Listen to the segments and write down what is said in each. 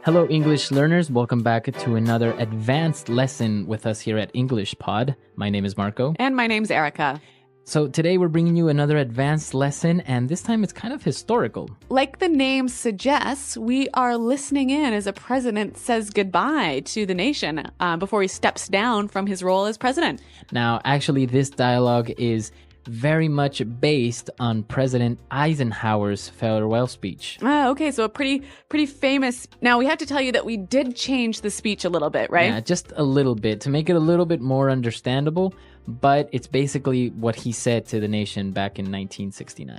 Hello, English learners. Welcome back to another advanced lesson with us here at English Pod. My name is Marco. And my name's Erica. So today we're bringing you another advanced lesson, and this time it's kind of historical. Like the name suggests, we are listening in as a president says goodbye to the nation before he steps down from his role as president. Now, actually, this dialogue is very much based on President Eisenhower's farewell speech. Okay, so a pretty famous. Now, we have to tell you that we did change the speech a little bit, right? Yeah, just a little bit to make it a little bit more understandable, but it's basically what he said to the nation back in 1969.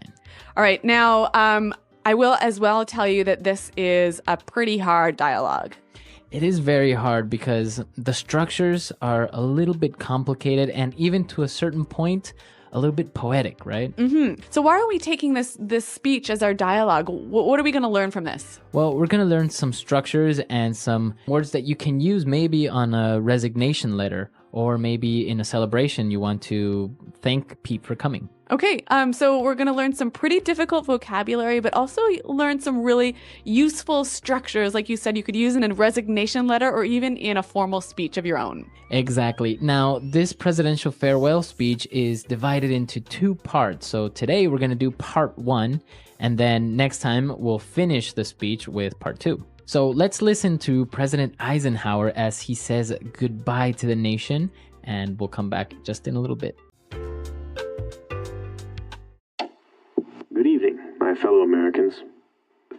All right, now I will as well tell you that this is a pretty hard dialogue. It is very hard because the structures are a little bit complicated and even to a certain point, a little bit poetic, right? Mm-hmm. So why are we taking this speech as our dialogue? What are we going to learn from this? Well, we're going to learn some structures and some words that you can use maybe on a resignation letter or maybe in a celebration you want to thank Pete for coming. Okay, so we're going to learn some pretty difficult vocabulary, but also learn some really useful structures. Like you said, you could use in a resignation letter or even in a formal speech of your own. Exactly. Now, this presidential farewell speech is divided into two parts. So today we're going to do part one, and then next time we'll finish the speech with part two. So let's listen to President Eisenhower as he says goodbye to the nation, and we'll come back just in a little bit. Good evening, my fellow Americans.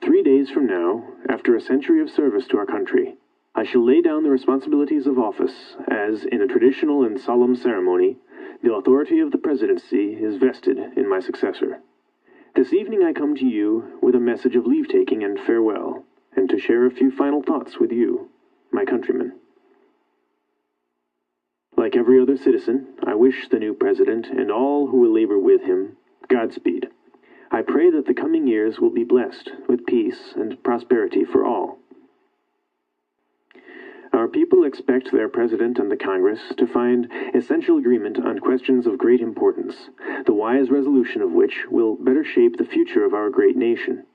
3 days from now, after a century of service to our country, I shall lay down the responsibilities of office as, in a traditional and solemn ceremony, the authority of the presidency is vested in my successor. This evening I come to you with a message of leave-taking and farewell, and to share a few final thoughts with you, my countrymen. Like every other citizen, I wish the new president and all who will labor with him Godspeed. I pray that the coming years will be blessed with peace and prosperity for all. Our people expect their president and the Congress to find essential agreement on questions of great importance, the wise resolution of which will better shape the future of our great nation.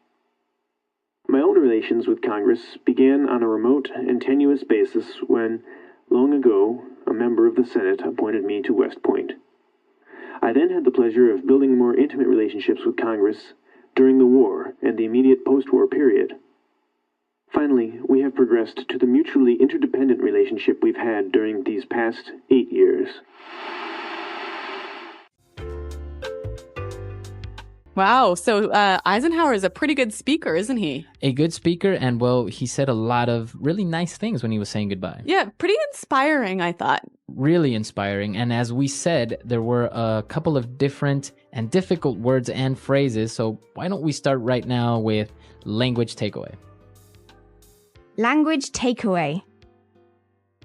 My own relations with Congress began on a remote and tenuous basis when, long ago, a member of the Senate appointed me to West Point. I then had the pleasure of building more intimate relationships with Congress during the war and the immediate post-war period. Finally, we have progressed to the mutually interdependent relationship we've had during these past 8 years. Wow, so Eisenhower is a pretty good speaker, isn't he? A good speaker, and well, he said a lot of really nice things when he was saying goodbye. Yeah, pretty inspiring, I thought. Really inspiring. And as we said, there were a couple of different and difficult words and phrases. So why don't we start right now with language takeaway? Language takeaway.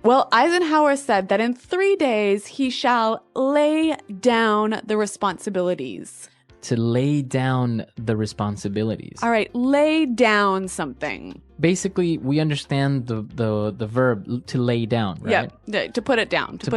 Well, Eisenhower said that in 3 days he shall lay down the responsibilities. To lay down the responsibilities. All right, lay down something. Basically, we understand the verb to lay down, right? Yeah, to put it down, to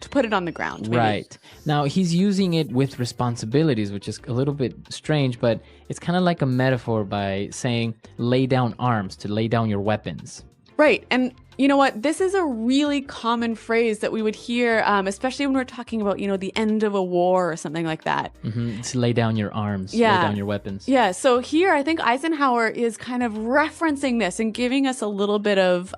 put it on the ground. Maybe. Right. Now, he's using it with responsibilities, which is a little bit strange, but it's kind of like a metaphor by saying lay down arms, to lay down your weapons. Right, and you know what? This is a really common phrase that we would hear, especially when we're talking about, the end of a war or something like that. Mm-hmm. To lay down your arms, lay down your weapons. Yeah, so here I think Eisenhower is kind of referencing this and giving us a little bit of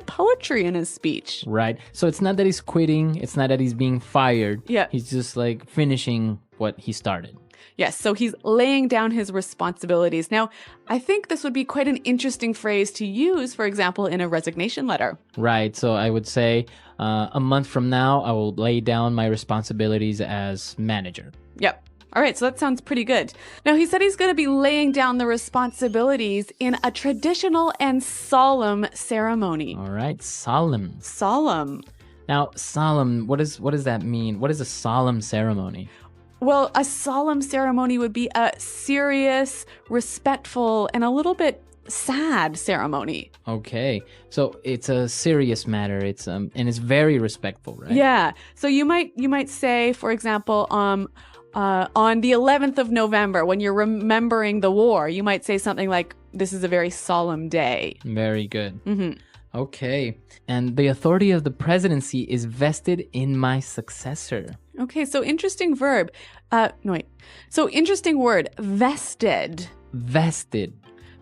poetry in his speech. Right. So it's not that he's quitting. It's not that he's being fired. Yeah. He's just like finishing what he started. Yes, so he's laying down his responsibilities. Now, I think this would be quite an interesting phrase to use, for example, in a resignation letter. Right, so I would say a month from now, I will lay down my responsibilities as manager. Yep. All right, so that sounds pretty good. Now, he said he's going to be laying down the responsibilities in a traditional and solemn ceremony. All right, solemn. Solemn. Now, solemn, what does that mean? What is a solemn ceremony? Well, a solemn ceremony would be a serious, respectful, and a little bit sad ceremony. Okay, so it's a serious matter. It's and it's very respectful, right? Yeah. So you might say, for example, on the 11th of November, when you're remembering the war, you might say something like, this is a very solemn day. Very good. Hmm. Okay. And the authority of the presidency is vested in my successor. Okay, so interesting verb. No, wait. So interesting word, vested. Vested.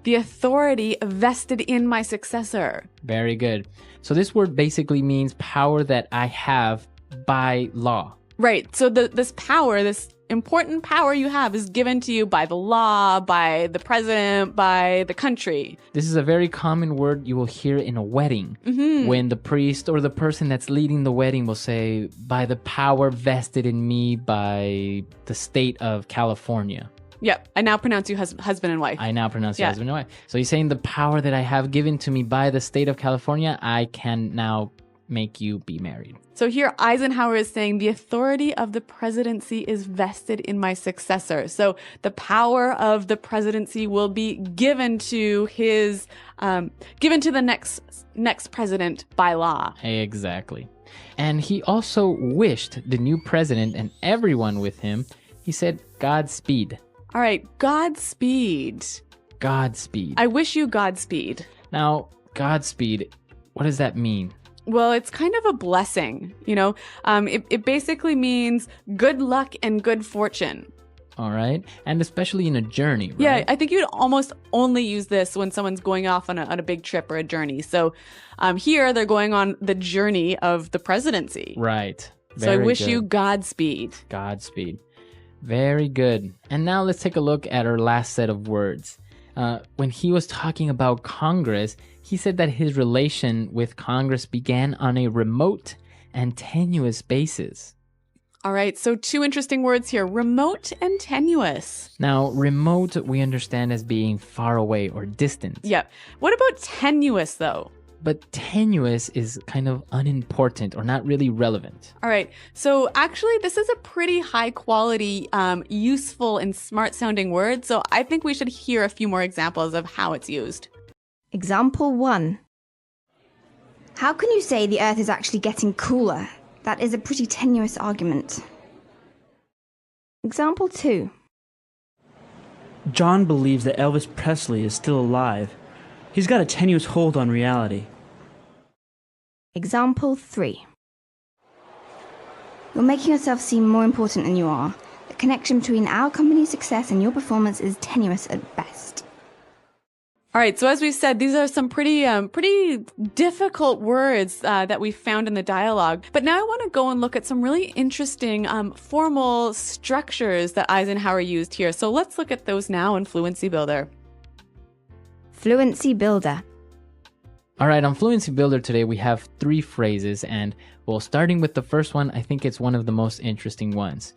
The authority vested in my successor. Very good. So this word basically means power that I have by law. Right. So this power, this important power you have is given to you by the law, by the president, by the country. This is a very common word you will hear in a wedding when the priest or the person that's leading the wedding will say, by the power vested in me by the state of California. Yep. I now pronounce you husband and wife. I now pronounce you Yeah. husband and wife. So he's saying the power that I have given to me by the state of California, I can now make you be married. So here Eisenhower is saying the authority of the presidency is vested in my successor. So the power of the presidency will be given to the next president by law. Exactly. And he also wished the new president and everyone with him, he said, Godspeed. All right, Godspeed. Godspeed. I wish you Godspeed. Now, Godspeed, what does that mean? Well, it's kind of a blessing, you know. It basically means good luck and good fortune. All right. And especially in a journey, right? Yeah, I think you'd almost only use this when someone's going off on a big trip or a journey. So here they're going on the journey of the presidency. Right. So I Very wish good. you Godspeed. Godspeed. Very good. And now let's take a look at our last set of words. When he was talking about Congress, he said that his relation with Congress began on a remote and tenuous basis. All right, so two interesting words here, remote and tenuous. Now, remote we understand as being far away or distant. Yeah. What about tenuous, though? But tenuous is kind of unimportant or not really relevant. All right, so actually this is a pretty high quality, useful and smart sounding word. So I think we should hear a few more examples of how it's used. Example 1. How can you say the Earth is actually getting cooler? That is a pretty tenuous argument. Example 2. John believes that Elvis Presley is still alive. He's got a tenuous hold on reality. Example 3. You're making yourself seem more important than you are. The connection between our company's success and your performance is tenuous at best. All right, so as we said, these are some pretty difficult words that we found in the dialogue. But now I want to go and look at some really interesting formal structures that Eisenhower used here. So let's look at those now in Fluency Builder. Fluency Builder. All right, on Fluency Builder today, we have 3 phrases. And well, starting with the first one, I think it's one of the most interesting ones.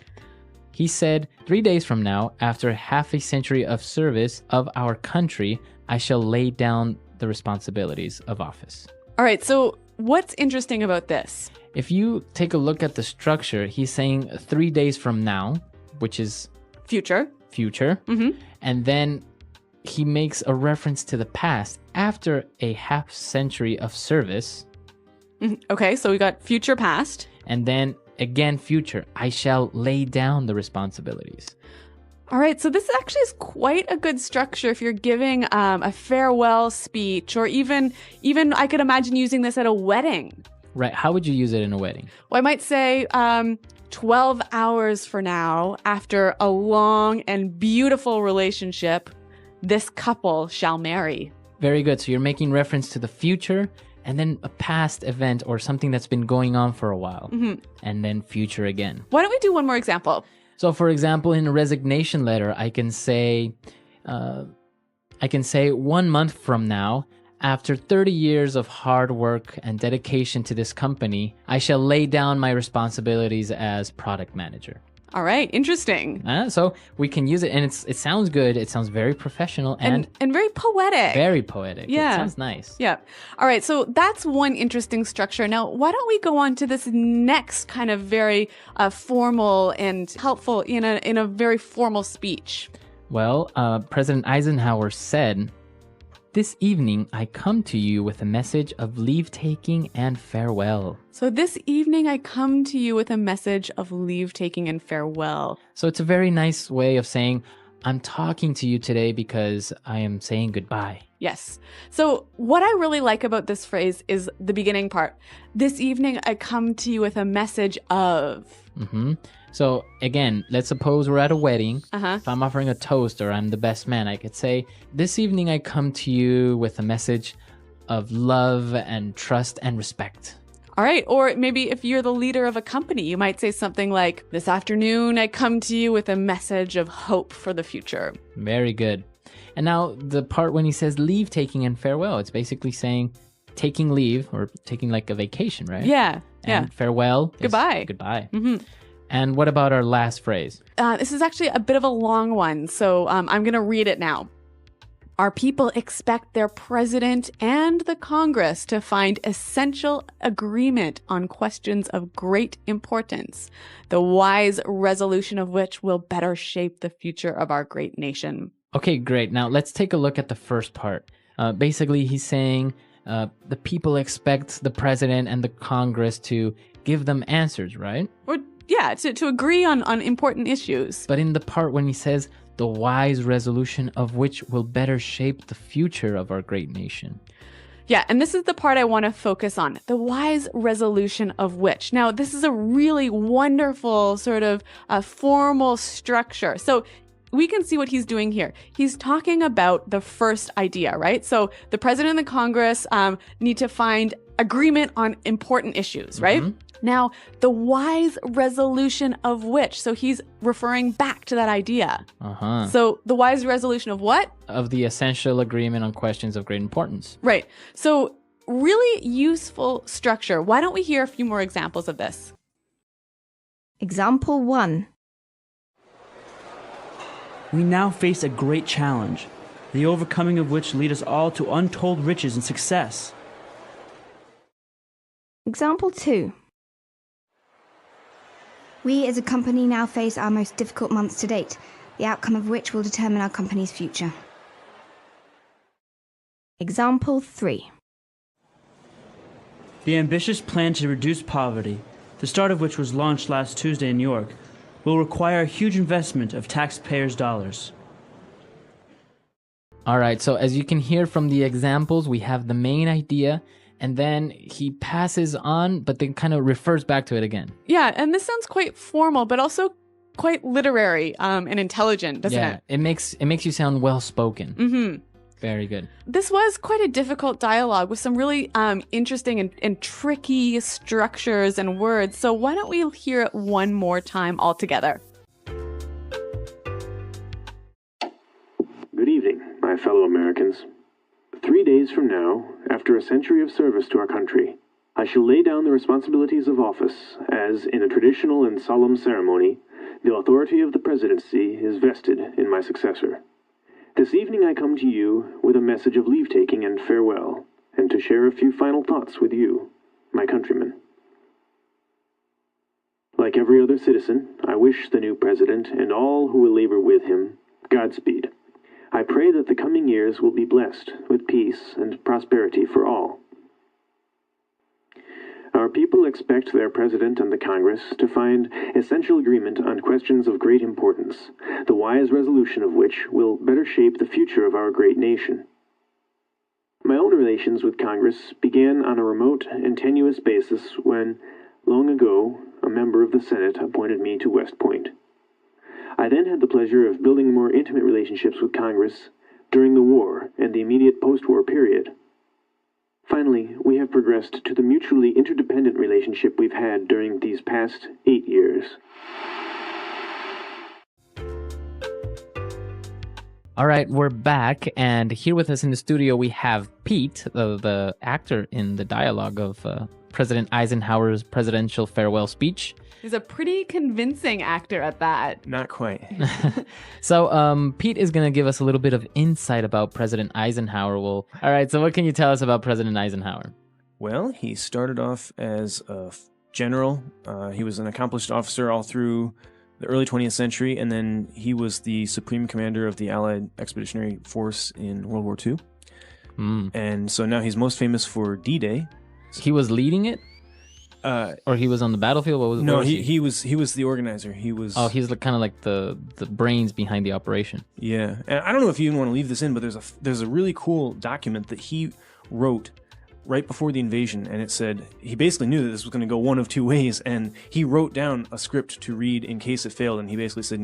He said, 3 days from now, after half a century of service of our country, I shall lay down the responsibilities of office. All right, so what's interesting about this? If you take a look at the structure, he's saying 3 days from now, which is Future. future. And then he makes a reference to the past after a half century of service. Okay, so we got future, past. And then again, future. I shall lay down the responsibilities. All right, so this actually is quite a good structure if you're giving a farewell speech, or even I could imagine using this at a wedding. Right. How would you use it in a wedding? Well, I might say 12 hours for now, after a long and beautiful relationship, this couple shall marry. Very good. So you're making reference to the future and then a past event or something that's been going on for a while. And then future again. Why don't we do one more example? So, for example, in a resignation letter, I can say 1 month from now, after 30 years of hard work and dedication to this company, I shall lay down my responsibilities as product manager. All right, interesting. So we can use it, and it sounds good. It sounds very professional and very poetic. very poetic. Yeah. It sounds nice. Yeah. All right. So that's one interesting structure. Now, why don't we go on to this next kind of very formal and helpful in a very formal speech? Well, President Eisenhower said, "This evening I come to you with a message of leave-taking and farewell." So this evening I come to you with a message of leave-taking and farewell. So it's a very nice way of saying, I'm talking to you today because I am saying goodbye. Yes. So what I really like about this phrase is the beginning part. This evening, I come to you with a message of. So again, let's suppose we're at a wedding. Uh-huh. If I'm offering a toast or I'm the best man, I could say, this evening I come to you with a message of love and trust and respect. All right. Or maybe if you're the leader of a company, you might say something like, this afternoon, I come to you with a message of hope for the future. Very good. And now the part when he says leave taking and farewell, it's basically saying taking leave or taking like a vacation, right? Yeah. And farewell. Goodbye. Goodbye. And what about our last phrase? This is actually a bit of a long one, so I'm going to read it now. Our people expect their president and the Congress to find essential agreement on questions of great importance, the wise resolution of which will better shape the future of our great nation. Okay, great. Now let's take a look at the first part. Basically, he's saying the people expect the president and the Congress to give them answers, right? Or, yeah, to agree on important issues. But in the part when he says the wise resolution of which will better shape the future of our great nation. Yeah, and this is the part I want to focus on, the wise resolution of which. Now, this is a really wonderful sort of formal structure. So we can see what he's doing here. He's talking about the first idea, right? So the president and the Congress need to find agreement on important issues, right? Now, the wise resolution of which, so he's referring back to that idea. So the wise resolution of what? Of the essential agreement on questions of great importance. Right. So really useful structure. Why don't we hear a few more examples of this? Example 1. We now face a great challenge, the overcoming of which lead us all to untold riches and success. Example 2. We as a company now face our most difficult months to date, the outcome of which will determine our company's future. Example 3. The ambitious plan to reduce poverty, the start of which was launched last Tuesday in New York, will require a huge investment of taxpayers' dollars. All right, so as you can hear from the examples, we have the main idea, and then he passes on, but then kind of refers back to it again. Yeah, and this sounds quite formal, but also quite literary and intelligent, doesn't it? Yeah, it makes you sound well-spoken. Very good. This was quite a difficult dialogue with some really interesting and tricky structures and words. So why don't we hear it one more time all together? Good evening, my fellow Americans. 3 days from now, after a century of service to our country, I shall lay down the responsibilities of office as, in a traditional and solemn ceremony, the authority of the presidency is vested in my successor. This evening I come to you with a message of leave-taking and farewell, and to share a few final thoughts with you, my countrymen. Like every other citizen, I wish the new president and all who will labor with him Godspeed. I pray that the coming years will be blessed with peace and prosperity for all. Our people expect their president and the Congress to find essential agreement on questions of great importance, the wise resolution of which will better shape the future of our great nation. My own relations with Congress began on a remote and tenuous basis when, long ago, a member of the Senate appointed me to West Point. I then had the pleasure of building more intimate relationships with Congress during the war and the immediate post-war period. Finally, we have progressed to the mutually interdependent relationship we've had during these past 8 years. All right, we're back, and here with us in the studio we have Pete, the actor in the dialogue of President Eisenhower's presidential farewell speech. He's a pretty convincing actor at that. Not quite. So Pete is going to give us a little bit of insight about President Eisenhower. All right, so what can you tell us about President Eisenhower? Well, he started off as a general. He was an accomplished officer all through the early 20th century, and then he was the supreme commander of the Allied Expeditionary Force in World War II. And so now he's most famous for D-Day. He was leading it? Or he was on the battlefield? No, what was he was the organizer. He was. Oh, he's kind of like the brains behind the operation. Yeah, and I don't know if you even want to leave this in, but there's a really cool document that he wrote right before the invasion, and it said he basically knew that this was going to go one of two ways, and he wrote down a script to read in case it failed, and he basically said,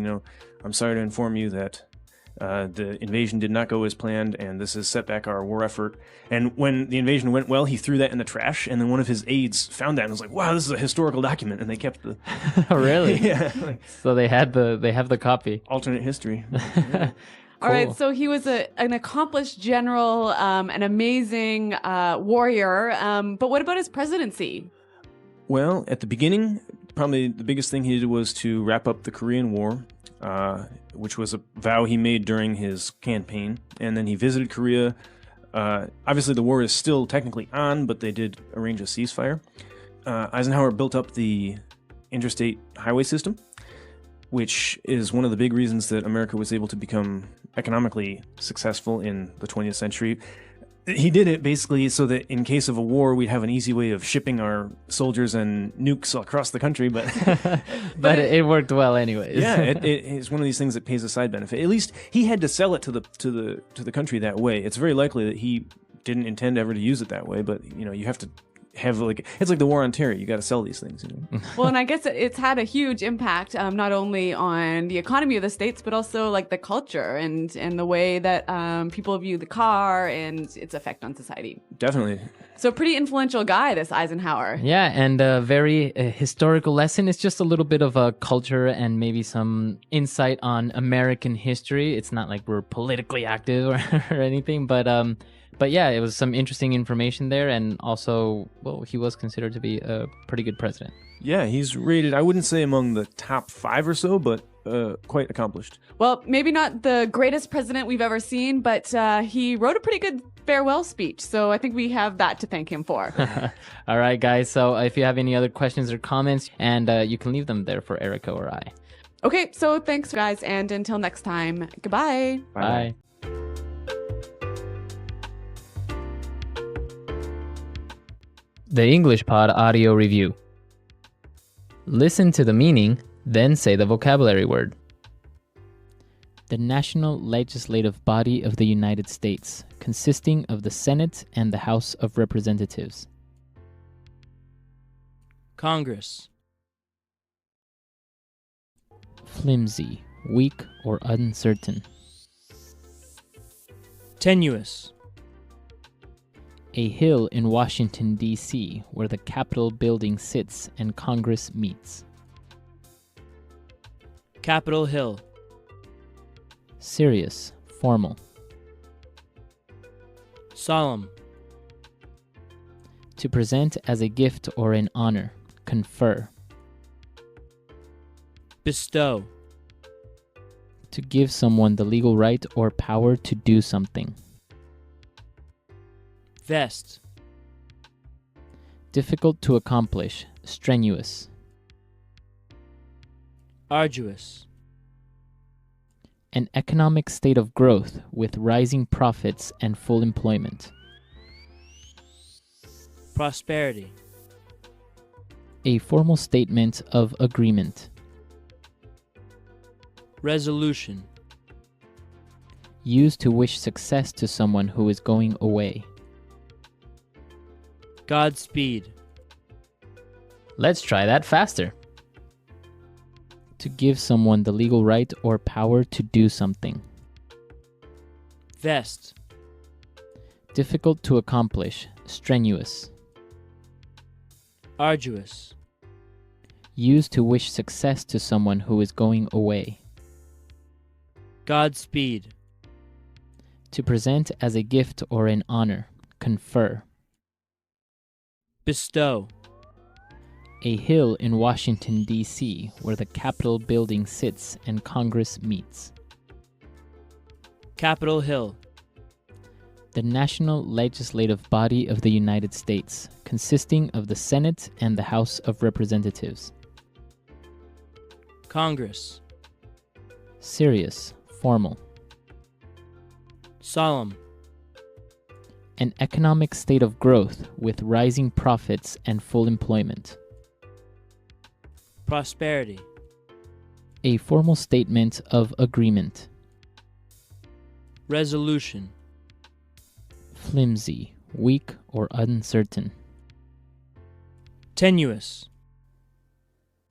I'm sorry to inform you that the invasion did not go as planned, and this has set back our war effort. And when the invasion went well, he threw that in the trash, and then one of his aides found that and was like, wow, this is a historical document, and they kept the... Oh, really? Yeah. So they have the copy. Alternate history. All right, so he was an accomplished general, an amazing warrior, but what about his presidency? Well, at the beginning, probably the biggest thing he did was to wrap up the Korean War, which was a vow he made during his campaign, and then he visited Korea. Obviously, the war is still technically on, but they did arrange a ceasefire. Eisenhower built up the interstate highway system, which is one of the big reasons that America was able to become economically successful in the 20th century. He did it basically so that in case of a war, we'd have an easy way of shipping our soldiers and nukes across the country. But it worked well anyways. Yeah, it's one of these things that pays a side benefit. At least he had to sell it to the country that way. It's very likely that he didn't intend ever to use it that way. But you have to have it's like the war on terror. You got to sell these things. Well, and I guess it's had a huge impact, not only on the economy of the states, but also like the culture and the way that people view the car and its effect on society. Definitely. So pretty influential guy, this Eisenhower. Yeah, and a very historical lesson. It's just a little bit of a culture and maybe some insight on American history. It's not like we're politically active or anything, but yeah, it was some interesting information there, and also, well, he was considered to be a pretty good president. Yeah, he's rated, I wouldn't say among the top 5 or so, but quite accomplished. Well, maybe not the greatest president we've ever seen, but he wrote a pretty good farewell speech, so I think we have that to thank him for. All right, guys, so if you have any other questions or comments, and you can leave them there for Erica or I. Okay, so thanks, guys, and until next time, goodbye. Bye. The English Pod Audio Review. Listen to the meaning, then say the vocabulary word. The national legislative body of the United States, consisting of the Senate and the House of Representatives. Congress. Flimsy, weak or uncertain. Tenuous. A hill in Washington, D.C., where the Capitol building sits and Congress meets. Capitol Hill. Serious, formal. Solemn. To present as a gift or an honor, confer. Bestow. To give someone the legal right or power to do something. Vest. Difficult to accomplish, strenuous. Arduous. An economic state of growth with rising profits and full employment. Prosperity. A formal statement of agreement. Resolution. Used to wish success to someone who is going away. Godspeed. Let's try that faster. To give someone the legal right or power to do something. Vest. Difficult to accomplish, strenuous. Arduous. Used to wish success to someone who is going away. Godspeed. To present as a gift or an honor, confer. Bestow. A hill in Washington, D.C., where the Capitol building sits and Congress meets. Capitol Hill. The national legislative body of the United States, consisting of the Senate and the House of Representatives. Congress. Serious, formal. Solemn. An economic state of growth with rising profits and full employment. prosperity. A formal statement of agreement. Resolution. Flimsy, weak, or uncertain. Tenuous.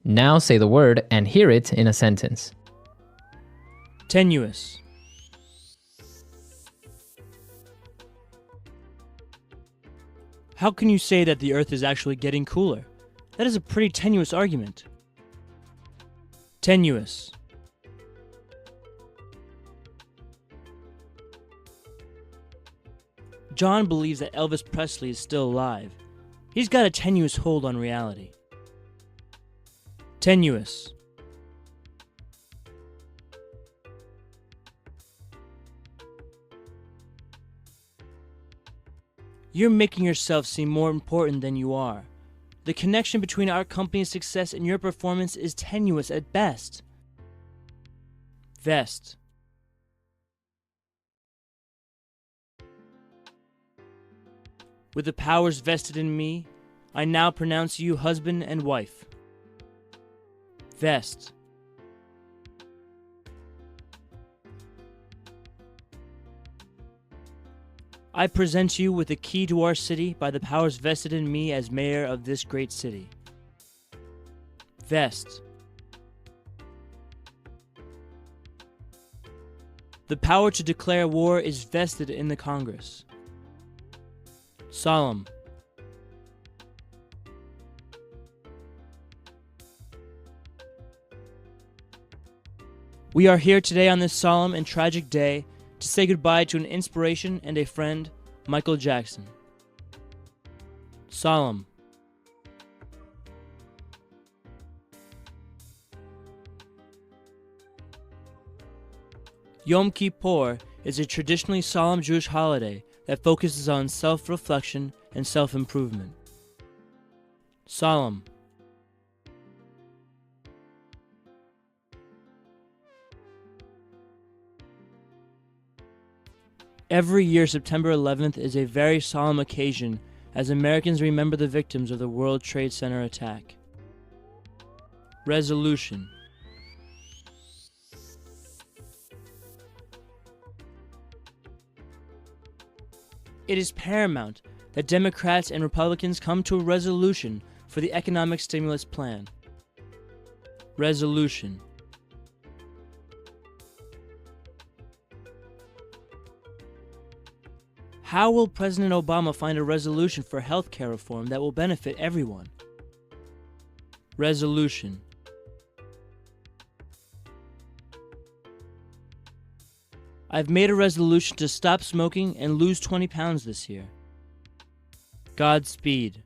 Now say the word and hear it in a sentence. Tenuous. How can you say that the Earth is actually getting cooler? That is a pretty tenuous argument. Tenuous. John believes that Elvis Presley is still alive. He's got a tenuous hold on reality. Tenuous. You're making yourself seem more important than you are. The connection between our company's success and your performance is tenuous at best. Vest. With the powers vested in me, I now pronounce you husband and wife. Vest. I present you with the key to our city by the powers vested in me as mayor of this great city. Vest. The power to declare war is vested in the Congress. Solemn. We are here today on this solemn and tragic day to say goodbye to an inspiration and a friend, Michael Jackson. Solemn. Yom Kippur is a traditionally solemn Jewish holiday that focuses on self-reflection and self-improvement. Solemn. Every year, September 11th is a very solemn occasion as Americans remember the victims of the World Trade Center attack. Resolution. It is paramount that Democrats and Republicans come to a resolution for the economic stimulus plan. Resolution. How will President Obama find a resolution for health care reform that will benefit everyone? Resolution. I've made a resolution to stop smoking and lose 20 pounds this year. Godspeed.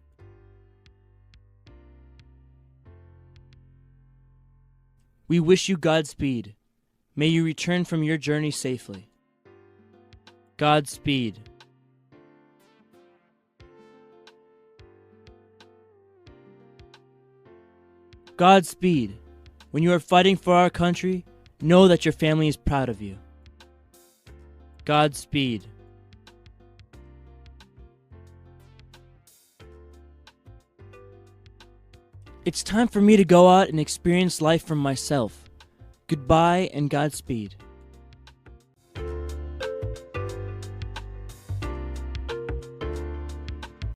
We wish you Godspeed. May you return from your journey safely. Godspeed. Godspeed. When you are fighting for our country, know that your family is proud of you. Godspeed. It's time for me to go out and experience life for myself. Goodbye and Godspeed.